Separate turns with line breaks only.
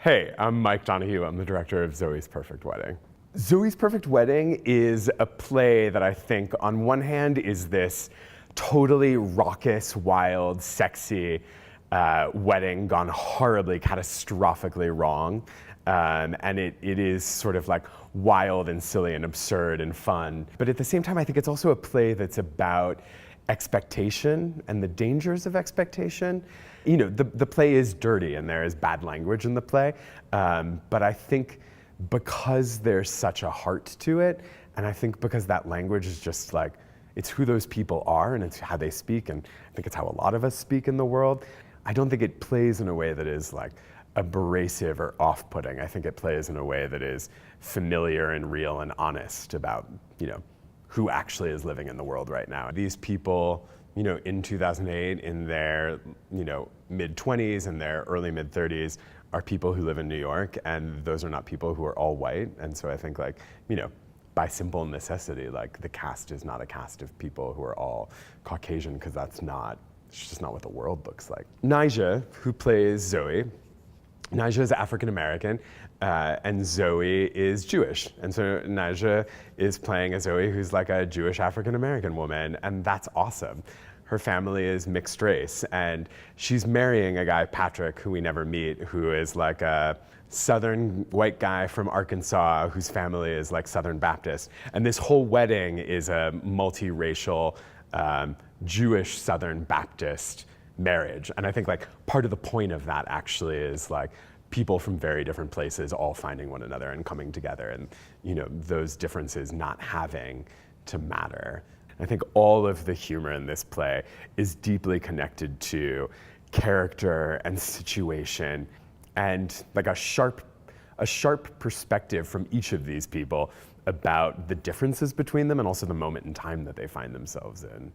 Hey, I'm Mike Donahue. I'm the director of Zoey's Perfect Wedding. Zoey's Perfect Wedding is a play that I think on one hand is this totally raucous, wild, sexy wedding gone horribly, catastrophically wrong. And it is sort of like wild and silly and absurd and fun. But at the same time, I think it's also a play that's about expectation and the dangers of expectation. You know, the play is dirty and there is bad language in the play, but I think because there's such a heart to it, and I think because that language is just like, it's who those people are and it's how they speak, and I think it's how a lot of us speak in the world, I don't think it plays in a way that is like abrasive or off-putting. I think it plays in a way that is familiar and real and honest about, you know, who actually is living in the world right now. These people, you know, in 2008, in their, you know, mid-20s and their early mid-30s, are people who live in New York, and those are not people who are all white. And so I think, like, you know, by simple necessity, like, the cast is not a cast of people who are all Caucasian, because it's just not what the world looks like. Nyjah, who plays Zoey, Nyjah is African American, and Zoey is Jewish. And so Nyjah is playing a Zoey who's like a Jewish African American woman, and that's awesome. Her family is mixed race, and she's marrying a guy, Patrick, who we never meet, who is like a Southern white guy from Arkansas whose family is like Southern Baptist. And this whole wedding is a multiracial Jewish Southern Baptist marriage. And I think like part of the point of that actually is like people from very different places all finding one another and coming together, and, you know, those differences not having to matter. I think all of the humor in this play is deeply connected to character and situation, and like a sharp perspective from each of these people about the differences between them and also the moment in time that they find themselves in.